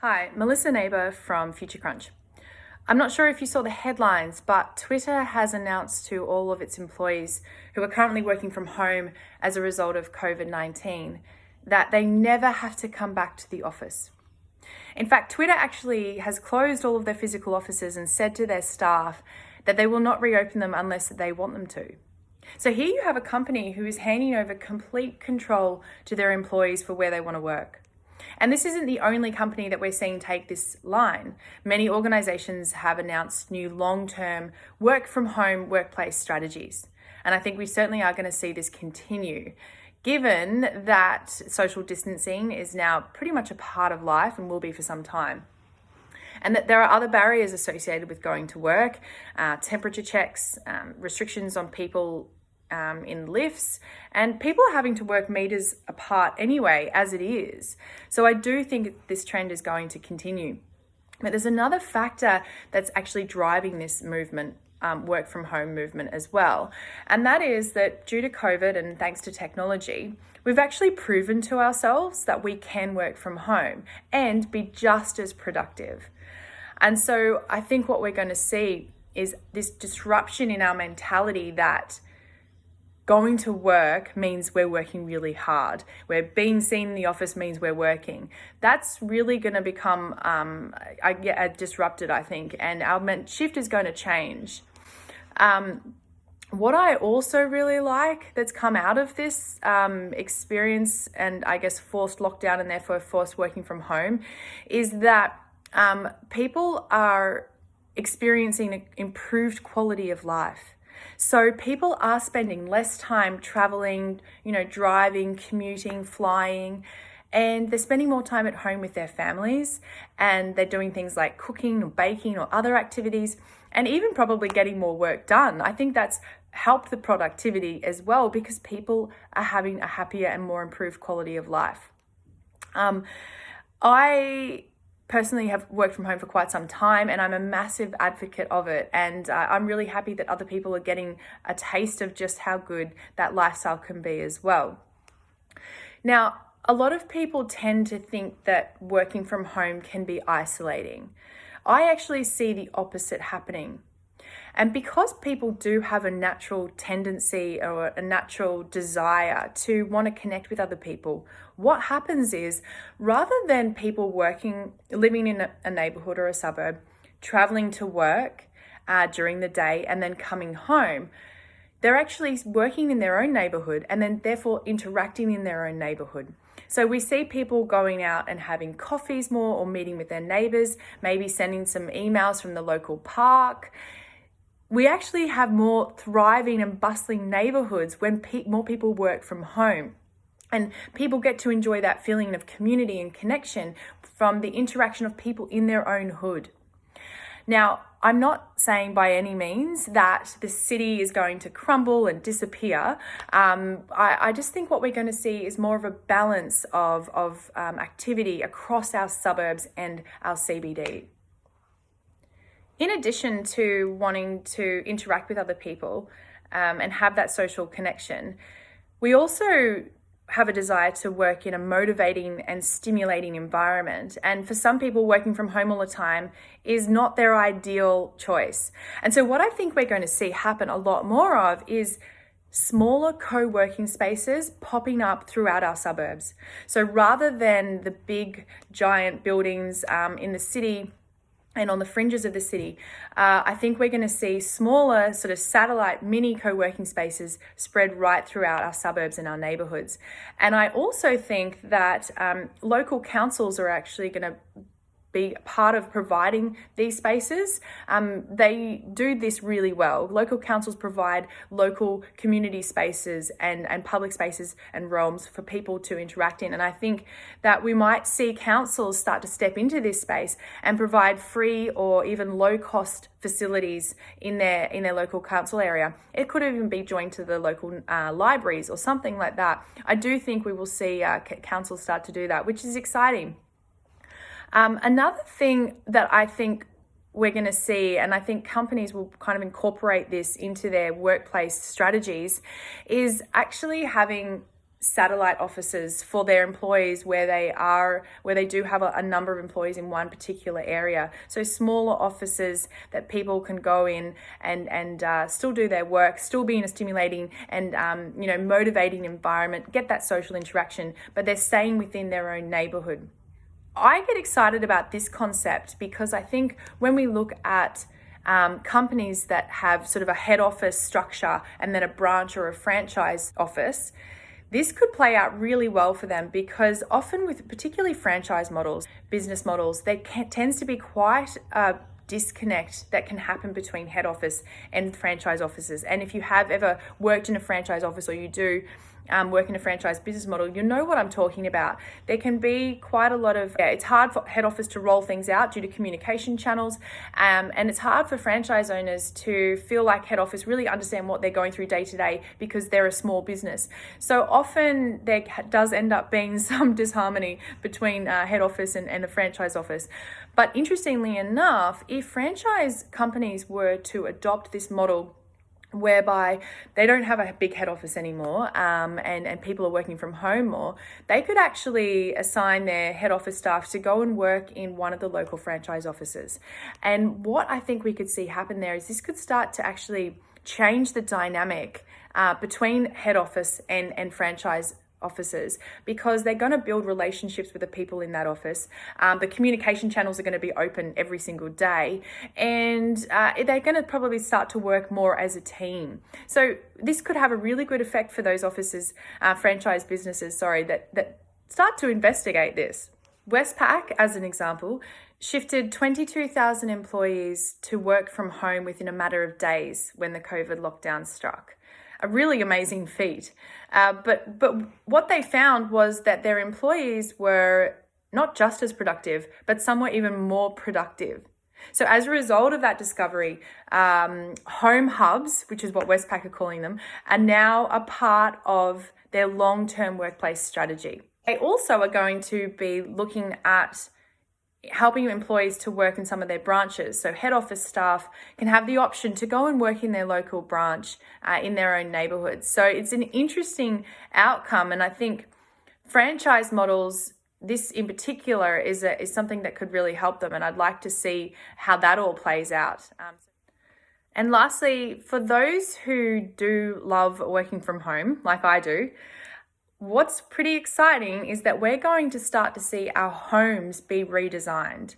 Hi, Melissa Neighbour from Future Crunch. I'm not sure if you saw the headlines, but Twitter has announced to all of its employees who are currently working from home as a result of COVID-19 that they never have to come back to the office. In fact, Twitter actually has closed all of their physical offices and said to their staff that they will not reopen them unless they want them to. So here you have a company who is handing over complete control to their employees for where they want to work. And this isn't the only company that we're seeing take this line. Many organizations have announced new long-term work from home workplace strategies. And I think we certainly are going to see this continue, given that social distancing is now pretty much a part of life and will be for some time. And that there are other barriers associated with going to work, temperature checks, restrictions on people in lifts, and people are having to work meters apart anyway, as it is. So I do think this trend is going to continue. But there's another factor that's actually driving this movement, work from home movement as well. And that is that due to COVID and thanks to technology, we've actually proven to ourselves that we can work from home and be just as productive. And so I think what we're going to see is this disruption in our mentality that going to work means we're working really hard. We're being seen in the office means we're working. That's really going to become disrupted, I think, and our shift is going to change. What I also really like that's come out of this experience and I guess forced lockdown and therefore forced working from home is that people are experiencing an improved quality of life. So people are spending less time traveling, driving, commuting, flying, and they're spending more time at home with their families, and they're doing things like cooking or baking or other activities, and even probably getting more work done. I think that's helped the productivity as well because people are having a happier and more improved quality of life. I personally have worked from home for quite some time and I'm a massive advocate of it, and I'm really happy that other people are getting a taste of just how good that lifestyle can be as well. Now, a lot of people tend to think that working from home can be isolating. I actually see the opposite happening. And because people do have a natural tendency or a natural desire to want to connect with other people, what happens is rather than people living in a neighborhood or a suburb, traveling to work during the day and then coming home, they're actually working in their own neighborhood and then therefore interacting in their own neighborhood. So we see people going out and having coffees more or meeting with their neighbors, maybe sending some emails from the local park. We actually have more thriving and bustling neighborhoods when more people work from home. And people get to enjoy that feeling of community and connection from the interaction of people in their own hood. Now, I'm not saying by any means that the city is going to crumble and disappear. I just think what we're going to see is more of a balance of activity across our suburbs and our CBD. In addition to wanting to interact with other people and have that social connection, we also have a desire to work in a motivating and stimulating environment. And for some people, working from home all the time is not their ideal choice. And so what I think we're going to see happen a lot more of is smaller co-working spaces popping up throughout our suburbs. So rather than the big giant buildings in the city and on the fringes of the city, I think we're going to see smaller sort of satellite mini co-working spaces spread right throughout our suburbs and our neighborhoods. And I also think that local councils are actually going to be part of providing these spaces. They do this really well. Local councils provide local community spaces and public spaces and realms for people to interact in. And I think that we might see councils start to step into this space and provide free or even low cost facilities in their local council area. It could even be joined to the local libraries or something like that. I do think we will see councils start to do that, which is exciting. Another thing that I think we're going to see, and I think companies will kind of incorporate this into their workplace strategies, is actually having satellite offices for their employees where they do have a number of employees in one particular area. So smaller offices that people can go in and still do their work, still be in a stimulating and motivating environment, get that social interaction, but they're staying within their own neighborhood. I get excited about this concept because I think when we look at companies that have sort of a head office structure and then a branch or a franchise office, this could play out really well for them, because often with particularly franchise models, business models, there tends to be quite a disconnect that can happen between head office and franchise offices. And if you have ever worked in a franchise office, or you do work in a franchise business model, you know what I'm talking about. There can be quite a lot of, it's hard for head office to roll things out due to communication channels, and it's hard for franchise owners to feel like head office really understand what they're going through day to day, because they're a small business. So often there does end up being some disharmony between head office and the franchise office. But interestingly enough, if franchise companies were to adopt this model whereby they don't have a big head office anymore, and people are working from home more, they could actually assign their head office staff to go and work in one of the local franchise offices. And what I think we could see happen there is this could start to actually change the dynamic between head office and franchise offices, because they're going to build relationships with the people in that office. The communication channels are going to be open every single day, and they're going to probably start to work more as a team. So this could have a really good effect for those offices, franchise businesses, that start to investigate this. Westpac, as an example, shifted 22,000 employees to work from home within a matter of days when the COVID lockdown struck. A really amazing feat. But what they found was that their employees were not just as productive, but some were even more productive. So as a result of that discovery, home hubs, which is what Westpac are calling them, are now a part of their long-term workplace strategy. They also are going to be looking at helping employees to work in some of their branches. So head office staff can have the option to go and work in their local branch in their own neighborhoods. So it's an interesting outcome. And I think franchise models, this in particular, is something that could really help them. And I'd like to see how that all plays out. And lastly, for those who do love working from home, like I do, what's pretty exciting is that we're going to start to see our homes be redesigned.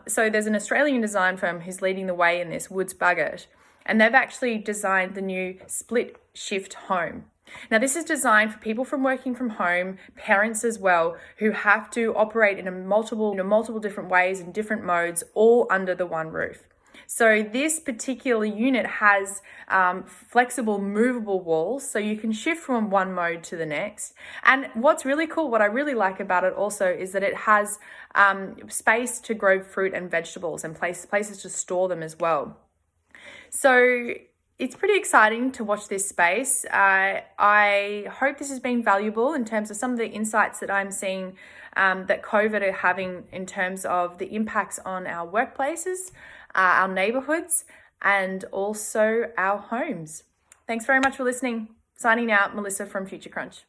So there's an Australian design firm who's leading the way in this, Woods Bagot, and they've actually designed the new split shift home. Now, this is designed for people from working from home, parents as well, who have to operate in multiple different ways and different modes, all under the one roof. So this particular unit has flexible, movable walls, so you can shift from one mode to the next. And what's really cool, what I really like about it also, is that it has space to grow fruit and vegetables, and places to store them as well. So it's pretty exciting to watch this space. I hope this has been valuable in terms of some of the insights that I'm seeing that COVID are having in terms of the impacts on our workplaces, our neighborhoods, and also our homes. Thanks very much for listening. Signing out, Melissa from Future Crunch.